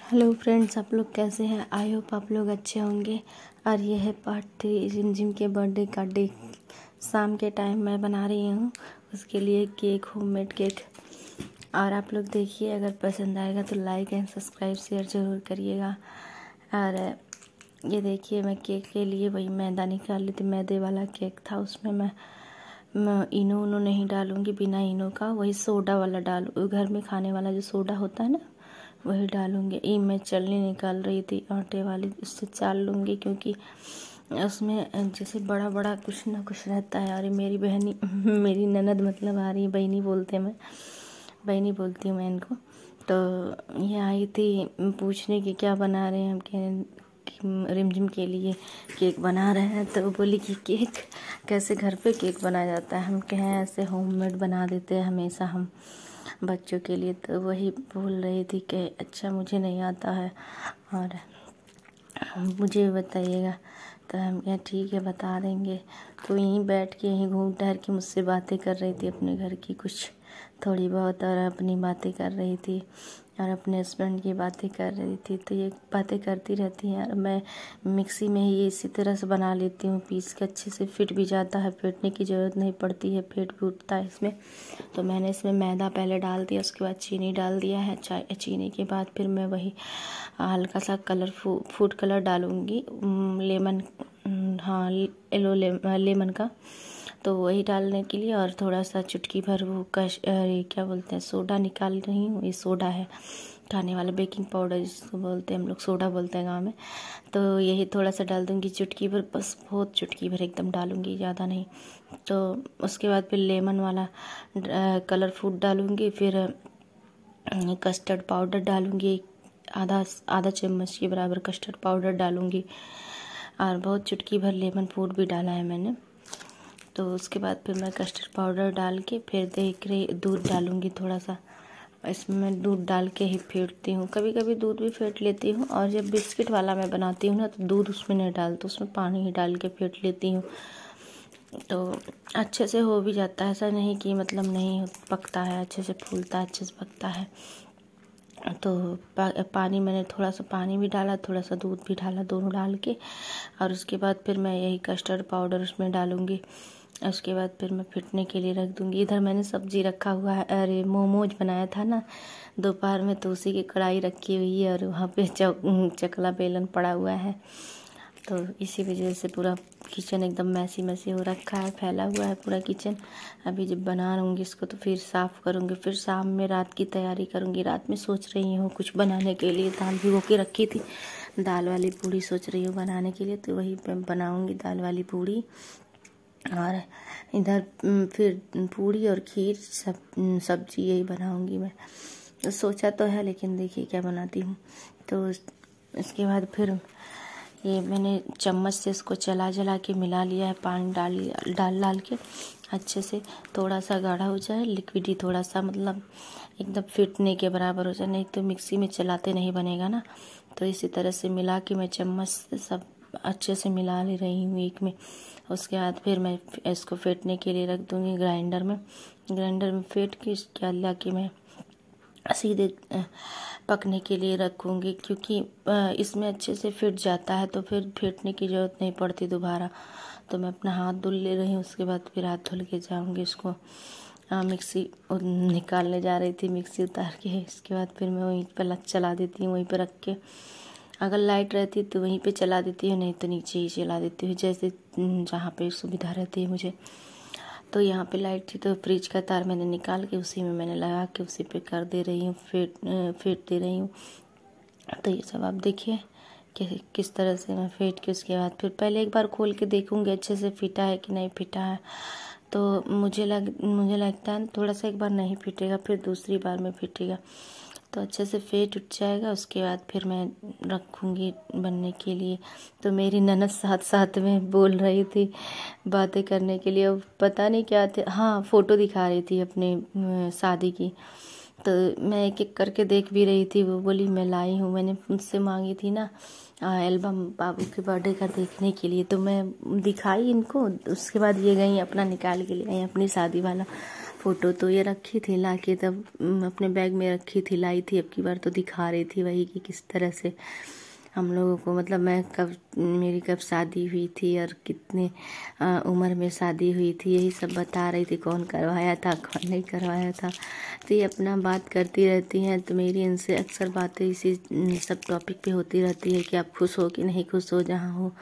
Hello friends, आप लोग कैसे हैं? आई होप आप लोग अच्छे होंगे। और ये है पार्ट 3 रिमझिम के बर्थडे का डे। शाम के टाइम मैं बना रही हूँ उसके लिए केक, होममेड केक। और आप लोग देखिए, अगर पसंद आएगा तो लाइक एंड सब्सक्राइब शेयर ज़रूर करिएगा। और ये देखिए, मैं केक के लिए वही मैदा निकाल ली थी। मैदे वाला केक था, उसमें मैं इनो उनो नहीं डालूँगी, बिना इनो का वही सोडा वाला डालू, घर में खाने वाला जो सोडा होता है ना, वही डालूँगी। ये मैं चलनी निकाल रही थी आटे वाली, उससे चाल लूँगी, क्योंकि उसमें जैसे बड़ा बड़ा कुछ ना कुछ रहता है। और मेरी बहनी मेरी ननद मतलब आ रही है, बहनी बोलते हैं, मैं बहनी बोलती हूँ मैं इनको। तो ये आई थी पूछने की क्या बना रहे हैं हम, कह रिमझिम के लिए केक बना रहे हैं। तो वो बोली कि केक कैसे घर पे केक बनाया जाता है। हम कहें ऐसे होममेड बना देते हैं हमेशा हम बच्चों के लिए। तो वही बोल रही थी कि अच्छा मुझे नहीं आता है और मुझे बताइएगा। तो हम क्या ठीक है बता देंगे। तो यहीं बैठ के यहीं घूम टहर के मुझसे बातें कर रही थी अपने घर की कुछ थोड़ी बहुत, और अपनी बातें कर रही थी और अपने हस्बैंड की बातें कर रही थी। तो ये बातें करती रहती हैं। और मैं मिक्सी में ही इसी तरह से बना लेती हूँ, पीस के अच्छे से फिट भी जाता है, फेंटने की ज़रूरत नहीं पड़ती है, फेंट भी उठता है इसमें। तो मैंने इसमें मैदा पहले डाल दिया, उसके बाद चीनी डाल दिया है। चीनी के बाद फिर मैं वही हल्का सा कलर फूड कलर डालूँगी, लेमन, हाँ येलो लेमन का। तो वही डालने के लिए, और थोड़ा सा चुटकी भर वो क्या बोलते हैं, सोडा निकाल रही हूँ। ये सोडा है खाने वाला, बेकिंग पाउडर जिसको बोलते हैं हम लोग, सोडा बोलते हैं गाँव में। तो यही थोड़ा सा डाल दूँगी, चुटकी भर, बस बहुत चुटकी भर एकदम डालूँगी, ज़्यादा नहीं। तो उसके बाद फिर लेमन वाला कलर फूड डालूँगी। फिर कस्टर्ड पाउडर डालूँगी, आधा चम्मच के बराबर कस्टर्ड पाउडर डालूँगी। और बहुत चुटकी भर लेमन फूड भी डाला है मैंने। तो उसके बाद फिर मैं कस्टर्ड पाउडर डाल के फिर देख रही दूध डालूँगी थोड़ा सा। इसमें मैं दूध डाल के ही फेंटती हूँ, कभी कभी दूध भी फेंट लेती हूँ। और जब बिस्किट वाला मैं बनाती हूँ ना, तो दूध उसमें नहीं डालती, उसमें पानी ही डाल के फेंट लेती हूँ। तो अच्छे से हो भी जाता है, ऐसा नहीं कि मतलब नहीं पकता है, अच्छे से फूलता है, अच्छे से पकता है। तो पानी मैंने थोड़ा सा पानी भी डाला, थोड़ा सा दूध भी डाला, दोनों डाल के। और उसके बाद फिर मैं यही कस्टर्ड पाउडर उसमें डालूँगी। उसके बाद फिर मैं फिटने के लिए रख दूँगी। इधर मैंने सब्जी रखा हुआ है, अरे मोमोज बनाया था ना दोपहर में, तो उसी की कढ़ाई रखी हुई है। और वहाँ पे चकला बेलन पड़ा हुआ है। तो इसी वजह से पूरा किचन एकदम मैसी मैसी हो रखा है, फैला हुआ है पूरा किचन। अभी जब बना लूँगी इसको तो फिर साफ़ करूँगी, फिर शाम में रात की तैयारी करूँगी। रात में सोच रही हूँ कुछ बनाने के लिए, दाल भिगो के रखी थी, दाल वाली पूड़ी सोच रही हूँ बनाने के लिए। तो वही बनाऊँगी दाल वाली पूड़ी। और इधर फिर पूड़ी और खीर सब्जी यही बनाऊँगी मैं। तो सोचा तो है, लेकिन देखिए क्या बनाती हूँ। तो इसके बाद फिर ये मैंने चम्मच से इसको चला के मिला लिया है, पानी डाल के अच्छे से। थोड़ा सा गाढ़ा हो जाए, लिक्विडी थोड़ा सा, मतलब एकदम फिटने के बराबर हो जाए, नहीं तो मिक्सी में चलाते नहीं बनेगा ना। तो इसी तरह से मिला के मैं चम्मच से सब अच्छे से मिला ले रही हूँ एक में। उसके बाद फिर मैं इसको फेंटने के लिए रख दूँगी ग्राइंडर में फेंट के इसके ला के मैं सीधे पकने के लिए रखूँगी, क्योंकि इसमें अच्छे से फिट जाता है, तो फिर फेंटने की ज़रूरत नहीं पड़ती दोबारा। तो मैं अपना हाथ धुल ले रही हूँ, उसके बाद फिर हाथ धुल के जाऊँगी इसको मिक्सी निकालने जा रही थी, मिक्सी उतार के। इसके बाद फिर मैं वहीं पर चला देती हूँ, वहीं पर रख के। अगर लाइट रहती तो वहीं पे चला देती हूँ, नहीं तो नीचे ही चला देती हूँ, जैसे जहाँ पे सुविधा रहती है मुझे। तो यहाँ पे लाइट थी तो फ्रिज का तार मैंने निकाल के उसी में मैंने लगा के उसी पे कर दे रही हूँ, फेंट दे रही हूँ। तो ये सब आप देखिए कि किस तरह से मैं फेंट के, उसके बाद फिर पहले एक बार खोल के देखूँगी अच्छे से फिटा है कि नहीं फिटा है। तो मुझे लगता है थोड़ा सा एक बार नहीं फिटेगा, फिर दूसरी बार में फिटेगा। तो अच्छे से फेंट उठ जाएगा, उसके बाद फिर मैं रखूँगी बनने के लिए। तो मेरी ननद साथ में बोल रही थी बातें करने के लिए, अब पता नहीं क्या थे, हाँ फ़ोटो दिखा रही थी अपने शादी की। तो मैं एक एक करके देख भी रही थी। वो बोली मैं लाई हूँ, मैंने मुझसे मांगी थी ना एल्बम बाबू के बर्थडे का देखने के लिए, तो मैं दिखाई इनको। उसके बाद ये गई अपना निकाल के ले आई अपनी शादी वाला। फ़ोटो तो ये रखी थी ला के, तब अपने बैग में रखी थी, लाई थी। अब की बार तो दिखा रही थी वही कि किस तरह से हम लोगों को, मतलब मैं कब, मेरी कब शादी हुई थी और कितने उम्र में शादी हुई थी, यही सब बता रही थी। कौन करवाया था, कौन नहीं करवाया था। तो ये अपना बात करती रहती हैं। तो मेरी इनसे अक्सर बातें इसी सब टॉपिक पे होती रहती है कि आप खुश हो कि नहीं खुश हो, जहाँ हो,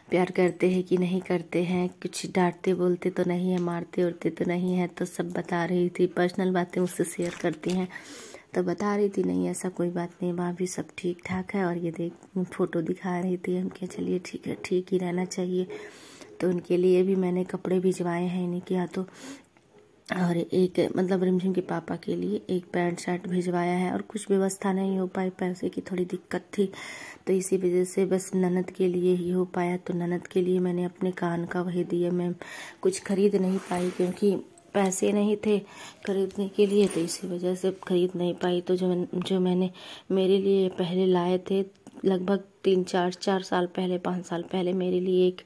प्यार करते हैं कि नहीं करते हैं, कुछ डांटते बोलते तो नहीं है, मारते उड़ते तो नहीं है। तो सब बता रही थी, पर्सनल बातें मुझसे शेयर करती हैं। तो बता रही थी नहीं ऐसा कोई बात नहीं, वहाँ भी सब ठीक ठाक है। और ये देख फ़ोटो दिखा रही थी। हम क्या, चलिए ठीक है, ठीक ही रहना चाहिए। तो उनके लिए भी मैंने कपड़े भिजवाए हैं इन्हीं के हाथों, और एक मतलब रिमझिम के पापा के लिए एक पैंट शर्ट भिजवाया है। और कुछ व्यवस्था नहीं हो पाई, पैसे की थोड़ी दिक्कत थी, तो इसी वजह से बस ननद के लिए ही हो पाया। तो ननद के लिए मैंने अपने कान का वही दिया। मैं कुछ खरीद नहीं पाई क्योंकि पैसे नहीं थे खरीदने के लिए, तो इसी वजह से खरीद नहीं पाई। तो जो मैंने मेरे लिए पहले लाए थे, लगभग 4 साल पहले, 5 साल पहले मेरे लिए एक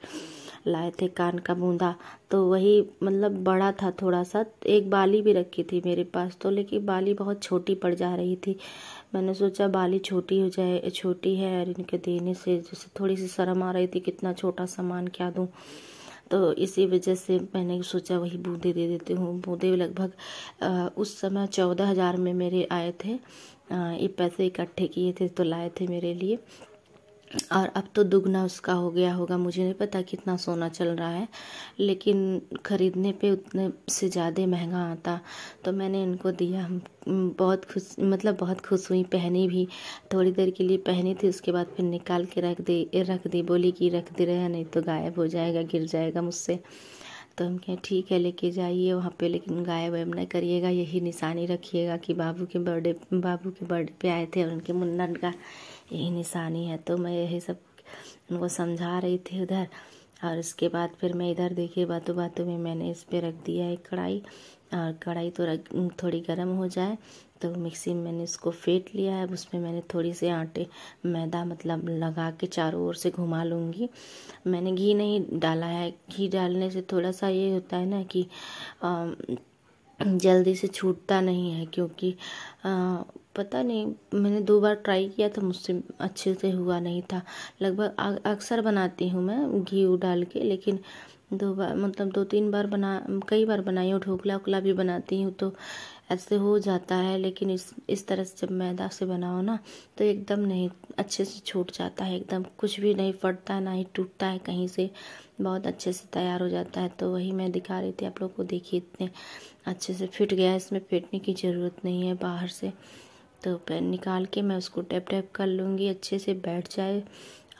लाए थे कान का बूंदा। तो वही मतलब बड़ा था थोड़ा सा। एक बाली भी रखी थी मेरे पास तो, लेकिन बाली बहुत छोटी पड़ जा रही थी। मैंने सोचा बाली छोटी हो जाए, छोटी है और इनके देने से जैसे थोड़ी सी शर्म आ रही थी, कितना छोटा सामान क्या दूँ। तो इसी वजह से मैंने सोचा वही बूंदे दे देती हूँ। बूंदे लगभग उस समय 14,000 में मेरे आए थे। ये पैसे इकट्ठे किए थे तो लाए थे मेरे लिए। और अब तो दुगना उसका हो गया होगा, मुझे नहीं पता कितना सोना चल रहा है, लेकिन ख़रीदने पे उतने से ज़्यादा महंगा आता। तो मैंने इनको दिया। बहुत खुश, मतलब बहुत खुश हुई। पहनी भी, थोड़ी देर के लिए पहनी थी, उसके बाद फिर निकाल के रख दी। बोली कि रख दे रहे नहीं तो गायब हो जाएगा, गिर जाएगा मुझसे। तो हम कहें ठीक है लेके जाइए वहाँ पे, लेकिन गायब वायब नहीं करिएगा, यही निशानी रखिएगा कि बाबू के बर्थडे पे आए थे और उनके मुन्नन का यही निशानी है। तो मैं यही सब उनको समझा रही थी उधर। और उसके बाद फिर मैं इधर देखिए, बातों बातों में मैंने इस पे रख दिया एक कढ़ाई। और कढ़ाई तो थोड़ी गर्म हो जाए तो मिक्सी में मैंने इसको फेंट लिया है। अब उसमें मैंने थोड़ी सी मैदा मतलब लगा के चारों ओर से घुमा लूँगी। मैंने घी नहीं डाला है, घी डालने से थोड़ा सा ये होता है ना कि जल्दी से छूटता नहीं है, क्योंकि पता नहीं, मैंने 2 बार ट्राई किया था, मुझसे अच्छे से हुआ नहीं था। लगभग अक्सर बनाती हूँ मैं घी डाल के, लेकिन 2 बार मतलब 2-3 बार कई बार बनाई हूँ। ढोकला वोकला भी बनाती हूँ तो ऐसे हो जाता है, लेकिन इस तरह से जब मैदा से बनाओ ना तो एकदम नहीं अच्छे से छूट जाता है, एकदम कुछ भी नहीं फटता है, ना ही टूटता है कहीं से, बहुत अच्छे से तैयार हो जाता है। तो वही मैं दिखा रही थी आप लोग को, देखिए इतने अच्छे से फिट गया है। इसमें फेंटने की ज़रूरत नहीं है बाहर से। तो पैन निकाल के मैं उसको टैप टैप कर लूँगी, अच्छे से बैठ जाए।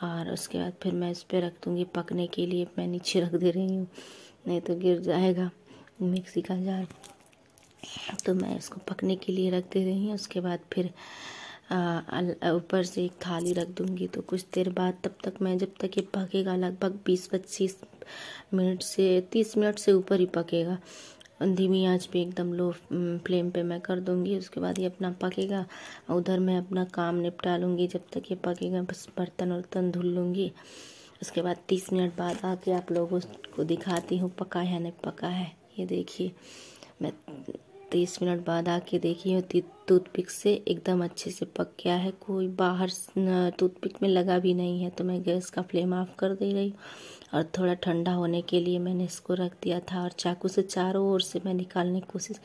और उसके बाद फिर मैं इस पर रख दूँगी पकने के लिए। मैं नीचे रख दे रही हूँ, नहीं तो गिर जाएगा मिक्सी का जार। तो मैं इसको पकने के लिए रख दे रही हूँ। उसके बाद फिर ऊपर से एक थाली रख दूँगी। तो कुछ देर बाद, तब तक मैं, जब तक ये पकेगा, लगभग 20-25 मिनट से 30 मिनट से ऊपर ही पकेगा। धीमी आंच पे, एकदम लो फ्लेम पे मैं कर दूँगी। उसके बाद ये अपना पकेगा, उधर मैं अपना काम निपटा लूँगी। जब तक ये पकेगा बस बर्तन वर्तन धुल लूँगी। उसके बाद 30 मिनट बाद आके आप लोगों को दिखाती हूँ पका है नहीं पका है। ये देखिए, मैं 30 मिनट बाद आके देखी हूँ टूथपिक से एकदम अच्छे से पक गया है, कोई बाहर टूथपिक में लगा भी नहीं है। तो मैं गैस का फ्लेम ऑफ कर दे रही हूँ और थोड़ा ठंडा होने के लिए मैंने इसको रख दिया था। और चाकू से चारों ओर से मैं निकालने की कोशिश,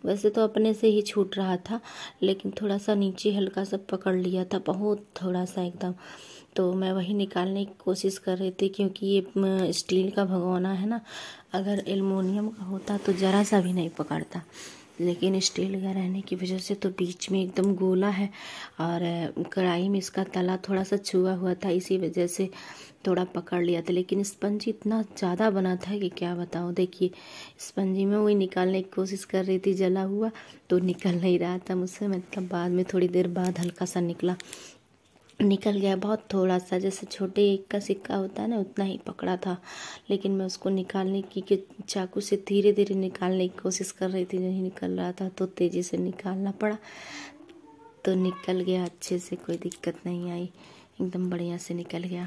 वैसे तो अपने से ही छूट रहा था, लेकिन थोड़ा सा नीचे हल्का सा पकड़ लिया था, बहुत थोड़ा सा एकदम। तो मैं वही निकालने की कोशिश कर रही थी, क्योंकि ये स्टील का भगोना है ना, अगर एल्युमिनियम का होता तो ज़रा सा भी नहीं पकड़ता, लेकिन स्टील का रहने की वजह से तो बीच में एकदम गोला है। और कढ़ाई में इसका तला थोड़ा सा छुआ हुआ था, इसी वजह से थोड़ा पकड़ लिया था। लेकिन स्पंजी इतना ज़्यादा बना था कि क्या बताऊँ। देखिए स्पंजी में वही निकालने की कोशिश कर रही थी, जला हुआ तो निकल नहीं रहा था मुझसे। मतलब बाद में थोड़ी देर बाद हल्का सा निकल गया, बहुत थोड़ा सा, जैसे छोटे 1 का सिक्का होता है ना, उतना ही पकड़ा था। लेकिन मैं उसको निकालने की चाकू से धीरे धीरे निकालने की कोशिश कर रही थी, नहीं निकल रहा था तो तेज़ी से निकालना पड़ा। तो निकल गया अच्छे से, कोई दिक्कत नहीं आई, एकदम बढ़िया से निकल गया।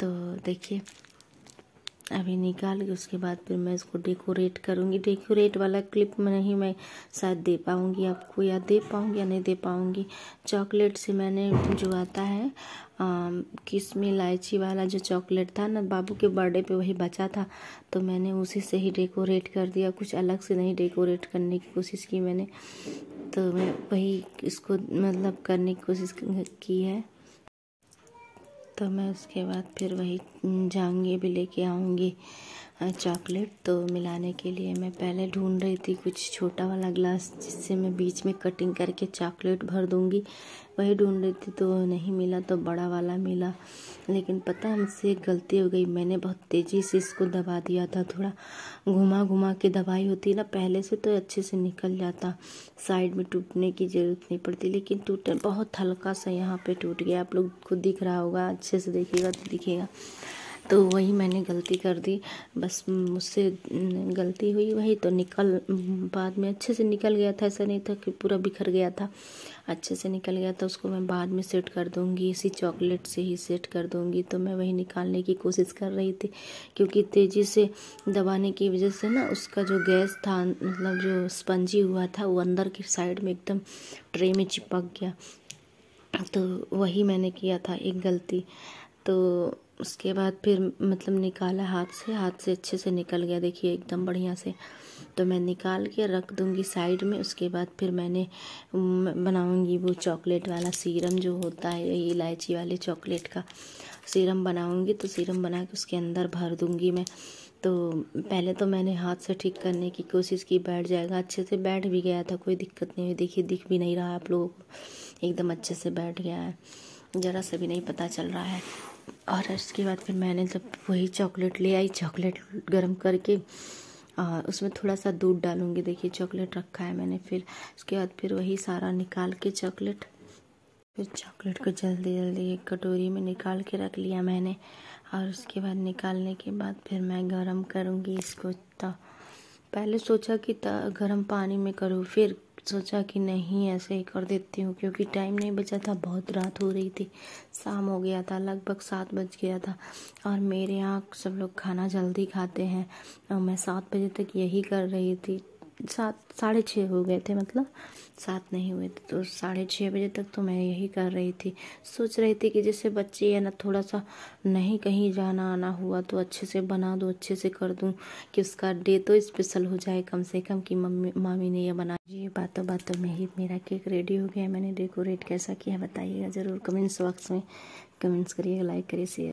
तो देखिए अभी निकाल के उसके बाद फिर मैं इसको डेकोरेट करूँगी। डेकोरेट वाला क्लिप में नहीं मैं शायद दे पाऊँगी आपको, या दे पाऊँगी या नहीं दे पाऊँगी। चॉकलेट से मैंने जो आता है किस्मी इलायची वाला जो चॉकलेट था ना, बाबू के बर्थडे पे वही बचा था, तो मैंने उसी से ही डेकोरेट कर दिया। कुछ अलग से नहीं डेकोरेट करने की कोशिश की मैंने, तो मैं वही इसको मतलब करने की कोशिश की है। तो मैं उसके बाद फिर वही जाऊँगी, भी लेके आऊँगी चॉकलेट। तो मिलाने के लिए मैं पहले ढूंढ रही थी कुछ छोटा वाला ग्लास जिससे मैं बीच में कटिंग करके चॉकलेट भर दूँगी, वही ढूंढ रही थी, तो नहीं मिला, तो बड़ा वाला मिला। लेकिन पता है मुझसे एक गलती हो गई, मैंने बहुत तेज़ी से इसको दबा दिया था। थोड़ा घुमा घुमा के दबाई होती ना पहले से तो अच्छे से निकल जाता, साइड में टूटने की ज़रूरत नहीं पड़ती। लेकिन टूटा बहुत हल्का सा यहाँ पे टूट गया, आप लोग को दिख रहा होगा, अच्छे से देखिएगा तो दिखेगा। तो वही मैंने गलती कर दी, बस मुझसे गलती हुई वही, तो निकल बाद में अच्छे से निकल गया था, ऐसा नहीं था कि पूरा बिखर गया था, अच्छे से निकल गया था। उसको मैं बाद में सेट कर दूँगी, इसी चॉकलेट से ही सेट कर दूँगी। तो मैं वही निकालने की कोशिश कर रही थी, क्योंकि तेज़ी से दबाने की वजह से ना उसका जो गैस था, मतलब जो स्पंजी हुआ था, वो अंदर की साइड में एकदम ट्रे में चिपक गया। तो वही मैंने किया था एक गलती। तो उसके बाद फिर मतलब निकाला हाथ से अच्छे से निकल गया, देखिए एकदम बढ़िया से। तो मैं निकाल के रख दूँगी साइड में। उसके बाद फिर मैंने बनाऊँगी वो चॉकलेट वाला सीरम जो होता है, यही इलायची वाले चॉकलेट का सीरम बनाऊँगी। तो सीरम बना के उसके अंदर भर दूँगी मैं। तो पहले तो मैंने हाथ से ठीक करने की कोशिश की, बैठ जाएगा, अच्छे से बैठ भी गया था, कोई दिक्कत नहीं हुई। देखिए दिख भी नहीं रहा आप लोगों को, एकदम अच्छे से बैठ गया है, ज़रा सा भी नहीं पता चल रहा है। और इसके बाद फिर मैंने जब वही चॉकलेट ले आई, चॉकलेट गर्म करके उसमें थोड़ा सा दूध डालूँगी। देखिए चॉकलेट रखा है मैंने, फिर उसके बाद फिर वही सारा निकाल के चॉकलेट को जल्दी जल्दी एक कटोरी में निकाल के रख लिया मैंने। और उसके बाद निकालने के बाद फिर मैं गरम करूँगी इसको। तो पहले सोचा कि गरम पानी में करूँ, फिर सोचा कि नहीं ऐसे ही कर देती हूँ, क्योंकि टाइम नहीं बचा था, बहुत रात हो रही थी, शाम हो गया था, लगभग 7 बज गया था। और मेरे यहाँ सब लोग खाना जल्दी खाते हैं, और मैं 7 बजे तक यही कर रही थी। 7 साढ़े 6 हो गए थे, मतलब 7 नहीं हुए थे, तो 6:30 बजे तक तो मैं यही कर रही थी। सोच रही थी कि जैसे बच्चे है ना, थोड़ा सा नहीं कहीं जाना आना हुआ तो अच्छे से बना दूँ, अच्छे से कर दूँ, कि उसका डे तो स्पेशल हो जाए कम से कम, कि मामी ने ये बना। ये बातों बातों में ही मेरा केक रेडी हो गया। मैंने डेकोरेट कैसा किया बताइएगा ज़रूर, कमेंट्स बॉक्स में कमेंट्स करिएगा, लाइक करिए, शेयर